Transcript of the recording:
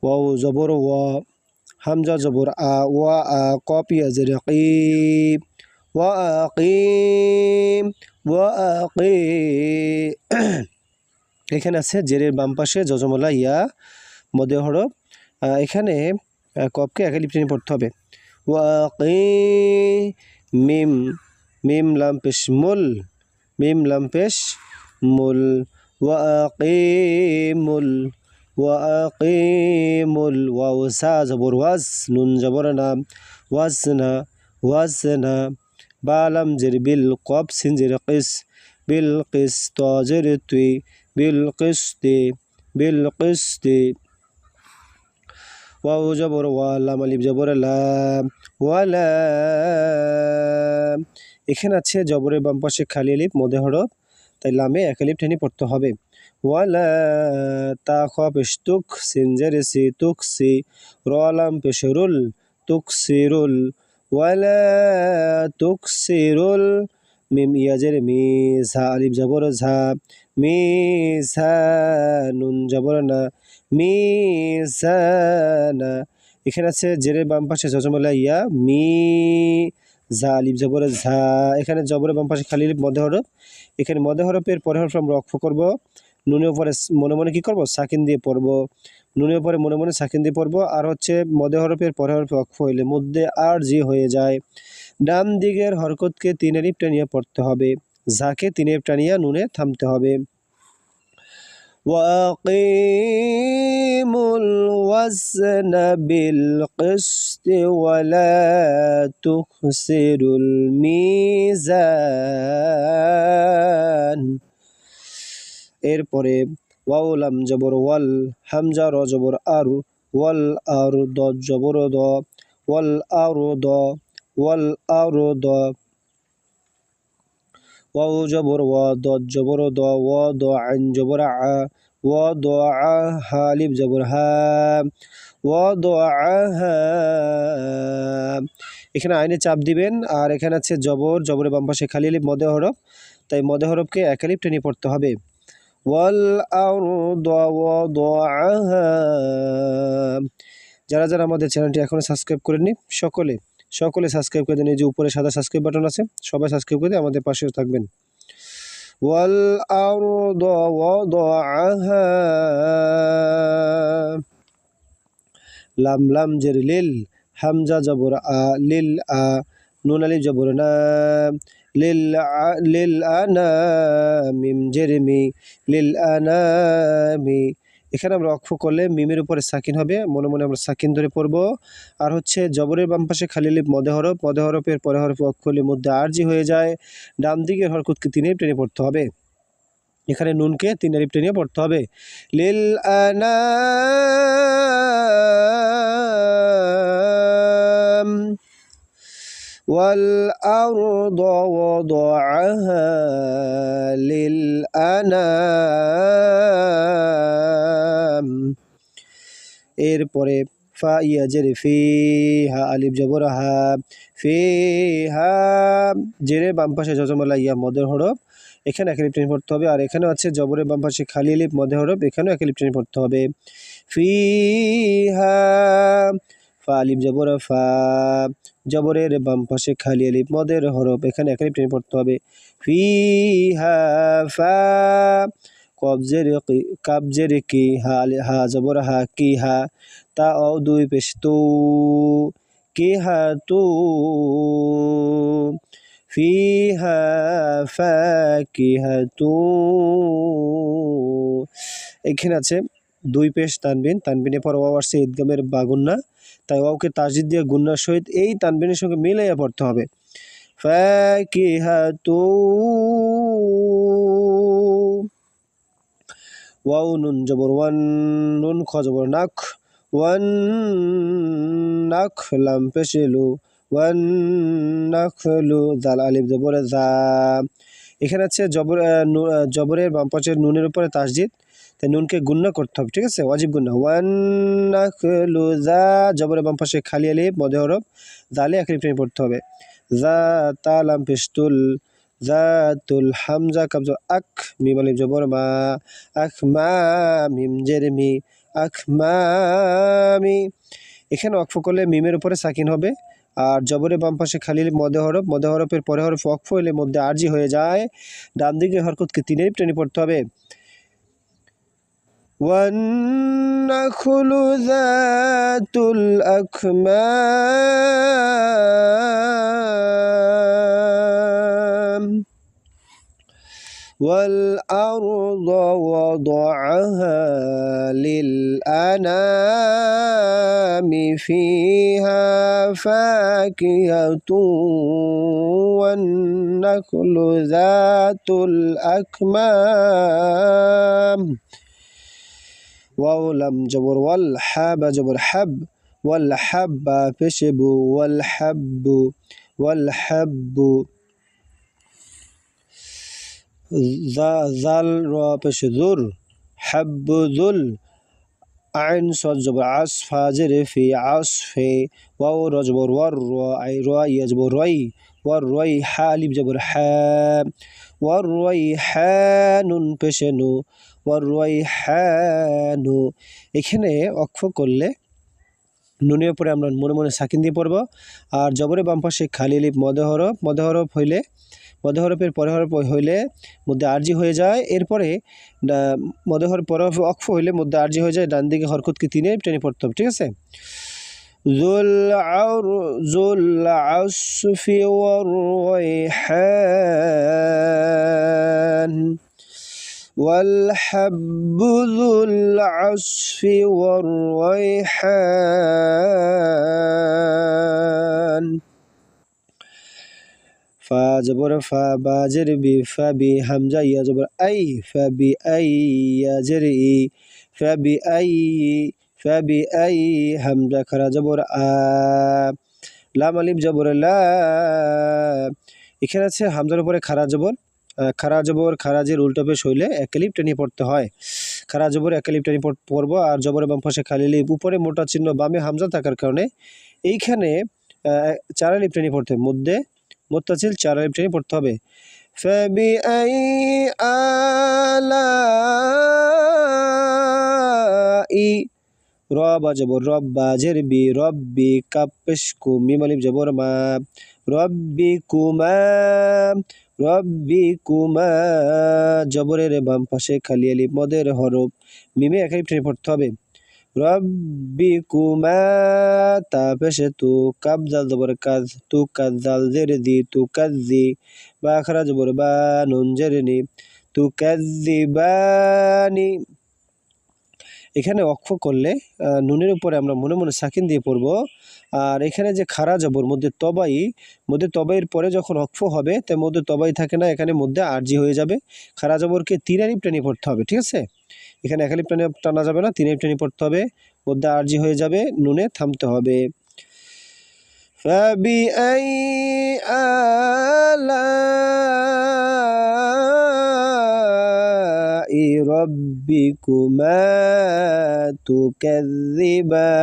Wow জবর ওয়া, হামজা জবর আ, ওয়া আ, কফ ইয়া জের কি, ওয়া আকিম, ওয়া আকি। এখানে আছে জেরের বাম পাশে যজমলা ইয়া মদে হরফ। এখানে কফকে একা লিপ টেনে পড়তে হবে। ওয়াকি মিম, মিম লাম পেশ মুল, মিম লাম পেশ মুল, ওয়াকিমুল, ওয়াকিমুল। ওয়াও সা জবর ওয়াজ, নুন জবর না, ওয়াজনা, ওয়াজনা। বা লাম জের বিল, কফ সিন জের কিস, বিল কিস, ত জের তুই, বিল কিসতি, বিল কিসতি। ওয়াও জবর ওয়া, লাম আলিফ জবর লা, ওয়ালা। এখানে আছে জবরের বাম পাশে খালি আলিফ মদে হরফ, তাই লামে এক আলিফ টেনে পড়তে হবে। ওয়ালা, তা খ পেশ তুক, সিন জের সি, তুকসি, র লাম পেশ রুল, তুকসিরুল, ওয়ালা তুকসিরুল। মিম ইয়া জের মি, ঝা আলিফ জবর ঝা, মি ঝা, নুন জবর না, মিজানা। এখানে আছে জেরের বাম পাশে যজমলা ইয়া, মি, ঝা আলিফ জবর ঝা। এখানে জবরের বাম পাশে খালি আলিফ মদে হরফ। এখানে মদে হরফের পরের হরফ আমরা অক্ষ করব, নুনের উপরে মনে মনে কি করব, সাকিন দিয়ে পড়ব। নুনের উপরে মনে মনে সাকিন দিয়ে পড়ব। আর হচ্ছে মদে হরফের পরের হরফে অক্ষ হইলে মধ্যে আর জি হয়ে যায়। ডান দিকের হরকতকে 3 আলিফ টানিয়ে পড়তে হবে, ঝাকে 3 আলিফ টানিয়া নুনে থামতে হবে। وأقيموا الوزن بالقسط ولا تخسروا الميزان। এরপরে ওয়াও লাম জবর ওয়াল, হামজা র জবর আর, ওয়াল আর, দ জবর দ, ওয়াল আর দ, ওয়াল আর দ। ওয়াও জবর ওয়া, দ জবর দ, ওয়া দ, আইন জবর আ, ওয়া দ আ, হা আলিফ জবর হা, ওয়া দ আ হা। এখানে আইনে চাপ দিবেন। আর এখানে আছে জবর, জবরের বাম পাশে খালি আলিফ মদে হরফ, তাই মদে হরফকে এক আলিফ টেনে পড়তে হবে। ওয়াল আরদ ওয়াদাআহা। যারা যারা আমাদের চ্যানেলটি এখনো সাবস্ক্রাইব করেননি সকলে সকলে সাবস্ক্রাইব করে দিন। এই যে উপরে সাদা সাবস্ক্রাইব বাটন আছে, সবাই সাবস্ক্রাইব করে দিয়ে আমাদের পাশে থাকবেন। ওয়াল আরদ ওয়াদাআহা। লাম লাম জের লিল, হামজা জবর আ, লিল আ, নুন আলিফ জবর না, লিল আ, লিল আনা, মিম জের মি, লিল আনামি। এখানে আমরা অক্ষ করলে মিমের উপরে সাকিন হবে, মনে মনে আমরা সাকিন ধরে পড়ব। আর হচ্ছে জবরের বাম পাশে খালি আলিফ মদে হরফ, মদে হরফের পরে হরফে অক্ষ হলে মধ্যে আরজি হয়ে যায়। ডান দিকের হরকতকে 3 আলিফ টেনে পড়তে হবে। এখানে নুনকে 3 আলিফ টেনে পড়তে হবে। লিল আনাম ওয়াল আরদ ওয়াদাআহা লিল আনাম। এরপরে ফা ইয়া জের ফি, হা আলিফ জবর হা, ফি হা। জেরের বাম পাশে যজমলা ইয়া মদের হরফ, এখানে এক আলিফ টেনে পড়তে হবে। আর এখানেও আছে জবরের বাম পাশে খালি আলিফ মদে হরফ, এখানেও এক আলিফ টেনে পড়তে হবে। ফি হা, ফা আলিফ জবর ফা, জবরের বাম পাশে খালি আলিফ মদের হরফ, এখানে এক আলিফ টেনে পড়তে হবে। ফি হা ফা, কফ জের কি, কাফ জের কি, হা হা জবর হা, কি হা, তা ও দুই পেশ তু, কি হা তু। ফিহা ফাকিহাতু। এখানে আছে 2 পেশ তানবিন, তানবিনের পর ওয়াও আসছে ইদগামের বা গুন্না, তাই ওয়াওকে তাসদিদ দিয়ে গুন্নার সহিত এই তানবিনের সঙ্গে মিলাইয়া পড়তে হবে। ফাকিহাতু। ওয়াও নুন জবর ওয়ান, নুন খ জবর নাখ, ওয়ান নাখ, লাম পেশিলু, ওয়ান নাখলু, জাল আলিফ জবর জা। এখানে আছে জবরের বাম পাশের নুনের উপরে তাসদিদ, তাই নুনকে গুন্না করতে হবে, ঠিক আছে, ওয়াজিব গুন্না। ওয়ান নাখলু জা, জবরের বাম পাশে খালি আলিফ মদে হরফ, জালে এক আলিফ টেনে পড়তে হবে। জা তা লাম পেশতুল, জাতুল, হামজা কাবজ আক, মিম আলিফ জবর মা, আখ মা, মিম জের মি, আকমামি। এখানে ওয়াকফ করলে মিমের উপরে সাকিন হবে, আর জবরের বাম পাশে খালি মদে হরফের পরে হরফ ওয়াকফ হলে মধ্যে আরজি হয়ে যায়। ডান দিকে হরকতকে তিনের টেনে পড়তে হবে। والنخل ذات الأكمام والأرض وضعها للأنام فيها فاكهة والنخل ذات الأكمام واو لم جبر والحاب جبر حب والحب فشب والحب والحب ذال را پیش ذر حب ذل عين صاد جبر عصف جر في عصف واو را جبر ور عي را يجبر ري والري حالب جبر حاب والريحان پیش نو والريحان। এখানে ওয়াকফ করলে নুনের উপরে আমরা মনে মনে সাকিন দিয়ে পড়ব, আর জবরের বাম পাশে খালি লিপ মদে হরফ হইলে মদে হরফের পরে হরফ হইলে মধ্যে আরজি হয়ে যায়। এরপরে মদে হরফ পরে ওয়াকফ হইলে মধ্যে আরজি হয়ে যায়, ডান দিকে হরকতকে তিনে টেনে পড়তে হবে, ঠিক আছে। জুল আসফি ওয়ার রায়হান والحب ذو العصف والريحان فا جبر فا باجر بي فبي همزة يا جبر أي فبأي يا جري فبأي همزة خرا جبر লাম আলিফ জবর লা। এখানে আছে হামজার উপরে খারা জবর, খারাজের উল্টো পেশ হইলে একালিপ টেনে পড়তে হয়। খারা জবর একালিপ টেনে পড়ব, আর জবরের বাম পাশে খালি লিপ উপরে মোটা চিহ্ন বামে হামজা থাকার কারণে এইখানে চার আলিপ টেনে পড়তে হবে, মধ্যে মুত্তাসিল চার আলিপ টেনে পড়তে হবে। ফাবিআই আলাই রবা জবর রব্বা জের বি রব্বি কাপেশ কু মিম আলিফ জবর মা রব্বিকুমা জবরের বাম পাশে খালি আলিফ মদের হরফ মিমে এক আলিফ টেনে পড়তে হবে। রব্বিকুমা তা পেশে তু কাব জাল জবর কাজ তু কাজ জাল জের দি তু কাজি বা খারা জবর বা নুন জের নি তু কাজিবানি। এখানে ওয়াকফ করলে নুনের উপরে আমরা মনে মনে সাকিন দিয়ে পড়ব, আর এখানে যে খারা জবর মধ্যে তবাইয়ের পরে যখন ওয়াকফ হবে তার মধ্যে তবাই থাকে না, এখানে মধ্যে আরজি হয়ে যাবে। খারা জবরকে তিন আলিফ টেনে পড়তে হবে, ঠিক আছে। এখানে এক আলিফ টানা যাবে না, তিন আলিফ টেনে পড়তে হবে, মধ্যে আরজি হয়ে যাবে, নুনে থামতে হবে। ফাবিআই আলাই রব্বিকুমা তুকাযযিবান।